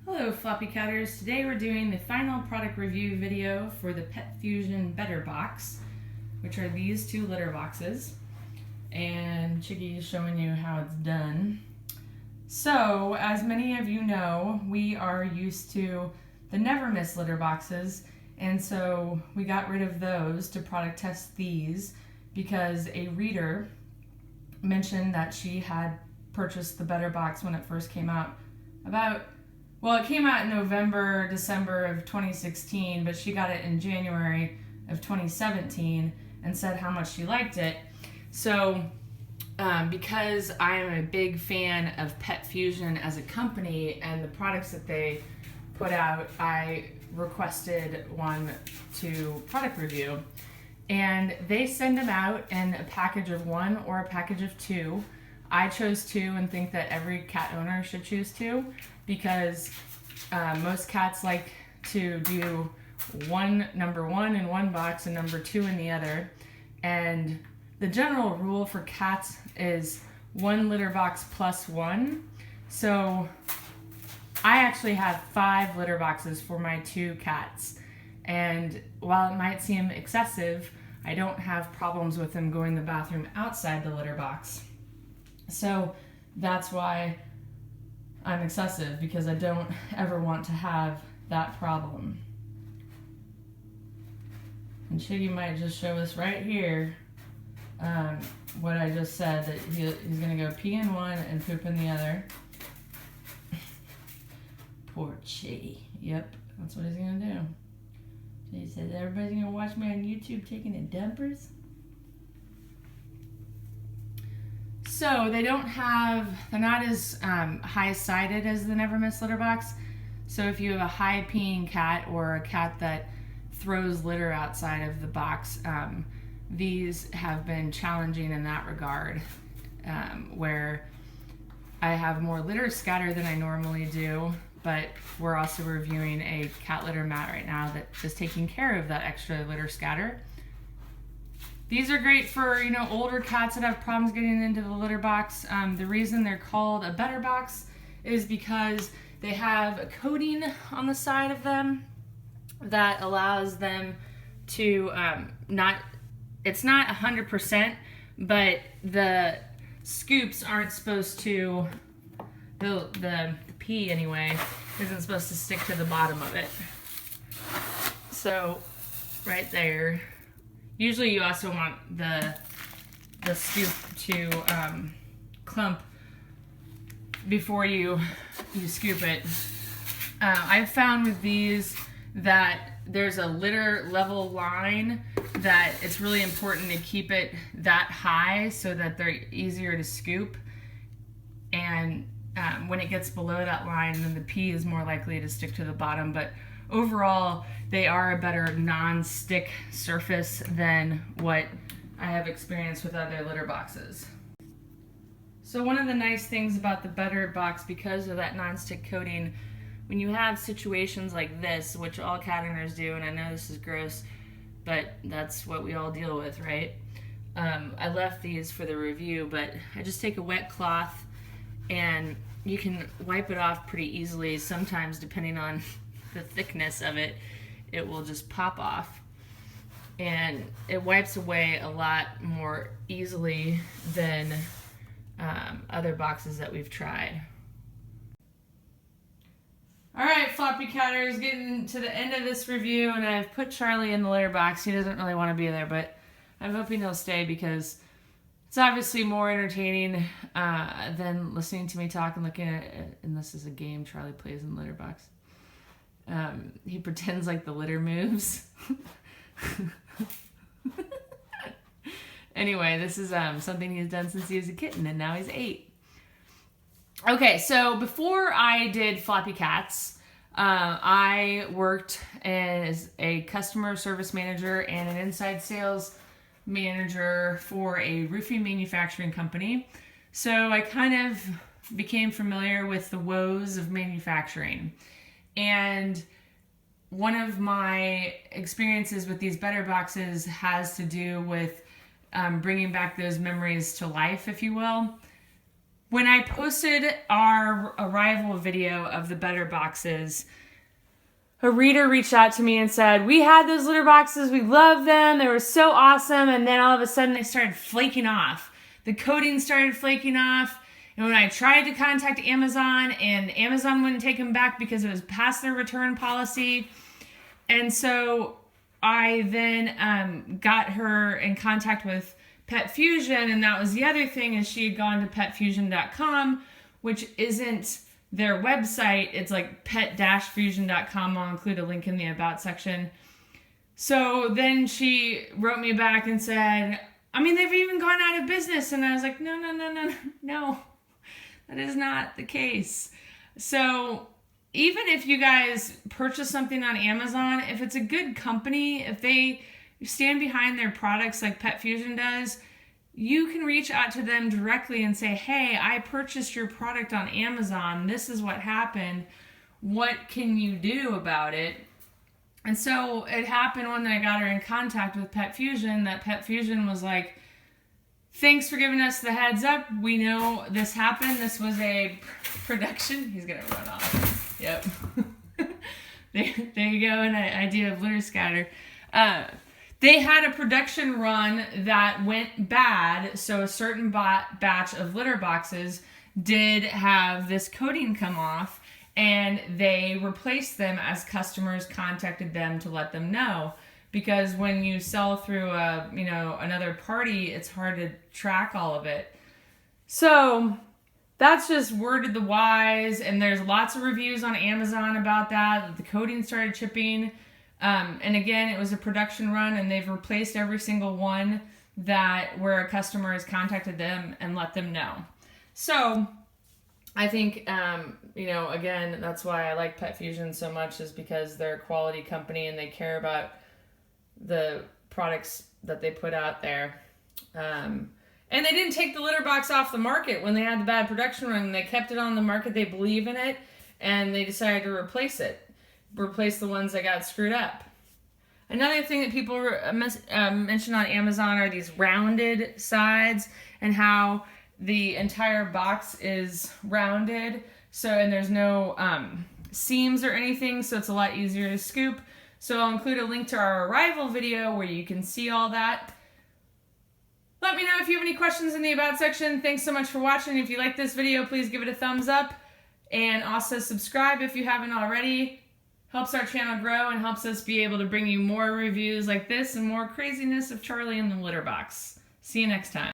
Hello Floppycatters, today we're doing the final product review video for the Petfusion BetterBox, which are these two litter boxes, and Chiggy is showing you how it's done. So, as many of you know, we are used to the Never Miss litter boxes, and so we got rid of those to product test these because a reader mentioned that she had purchased the BetterBox when it first came out it came out in November, December of 2016, but she got it in January of 2017 and said how much she liked it. So, because I am a big fan of Petfusion as a company and the products that they put out, I requested one to product review. And they send them out in a package of one or a package of two. I chose two and think that every cat owner should choose two because most cats like to do number one in one box and number two in the other. And the general rule for cats is one litter box plus one. So I actually have 5 litter boxes for my 2 cats. And while it might seem excessive, I don't have problems with them going to the bathroom outside the litter box. So that's why I'm excessive, because I don't ever want to have that problem. And Chiggy might just show us right here what I just said, that he's going to go pee in one and poop in the other. Poor Chiggy. Yep, that's what he's going to do. So he said, everybody's going to watch me on YouTube taking a dumpers? So they're not as high-sided as the Never Miss litter box. So if you have a high-peeing cat or a cat that throws litter outside of the box, these have been challenging in that regard, where I have more litter scatter than I normally do, but we're also reviewing a cat litter mat right now that is taking care of that extra litter scatter. These are great for, older cats that have problems getting into the litter box. The reason they're called a BetterBox is because they have a coating on the side of them that allows them to it's not 100%, but the scoops aren't supposed to, the pee anyway, isn't supposed to stick to the bottom of it. So, right there. Usually you also want the scoop to clump before you scoop it. I've found with these that there's a litter level line that it's really important to keep it that high so that they're easier to scoop. And when it gets below that line, then the pee is more likely to stick to the bottom. But overall, they are a better non-stick surface than what I have experienced with other litter boxes. So one of the nice things about the BetterBox, because of that non-stick coating, when you have situations like this, which all cat owners do, and I know this is gross, but that's what we all deal with, right? I left these for the review, but I just take a wet cloth and you can wipe it off pretty easily. Sometimes, depending on the thickness of it, it will just pop off. And it wipes away a lot more easily than other boxes that we've tried. Alright, Floppycatters, getting to the end of this review, and I've put Charlie in the litter box. He doesn't really want to be there, but I'm hoping he'll stay because it's obviously more entertaining than listening to me talk and looking at it. And this is a game Charlie plays in the litter box. He pretends like the litter moves. Anyway, this is something he's done since he was a kitten, and now he's 8. Okay, so before I did Floppycats, I worked as a customer service manager and an inside sales manager for a roofing manufacturing company. So I kind of became familiar with the woes of manufacturing. And one of my experiences with these BetterBoxes has to do with bringing back those memories to life, if you will. when I posted our arrival video of the Better Boxes, a reader reached out to me and said, we had those litter boxes, we love them, they were so awesome, and then all of a sudden they started flaking off. The coating started flaking off, and when I tried to contact Amazon, and Amazon wouldn't take them back because it was past their return policy, and so I then got her in contact with Petfusion, and that was the other thing, is she had gone to petfusion.com, which isn't their website. It's like pet-fusion.com. I'll include a link in the about section. So then she wrote me back and said, I mean, they've even gone out of business. And I was like, no, that is not the case. So even if you guys purchase something on Amazon, if it's a good company, if they stand behind their products like Petfusion does, you can reach out to them directly and say, hey, I purchased your product on Amazon. This is what happened. What can you do about it? And so it happened when I got her in contact with Petfusion, that Petfusion was like, thanks for giving us the heads up. We know this happened. This was a production. He's going to run off. Yep. there you go, an idea of litter scatter. They had a production run that went bad, so a certain batch of litter boxes did have this coating come off, and they replaced them as customers contacted them to let them know. Because when you sell through another party, it's hard to track all of it. So that's just word of the wise, and there's lots of reviews on Amazon about that the coating started chipping. And again, it was a production run, and they've replaced every single one where a customer has contacted them and let them know. So I think, again, that's why I like Petfusion so much, is because they're a quality company and they care about the products that they put out there. And they didn't take the litter box off the market when they had the bad production run. They kept it on the market. They believe in it, and they decided to replace the ones that got screwed up. Another thing that people mention on Amazon are these rounded sides, and how the entire box is rounded. So, and there's no seams or anything, so it's a lot easier to scoop. So I'll include a link to our arrival video where you can see all that. Let me know if you have any questions in the about section. Thanks so much for watching. If you like this video, please give it a thumbs up, and also subscribe if you haven't already. Helps our channel grow and helps us be able to bring you more reviews like this and more craziness of Charlie in the litter box. See you next time.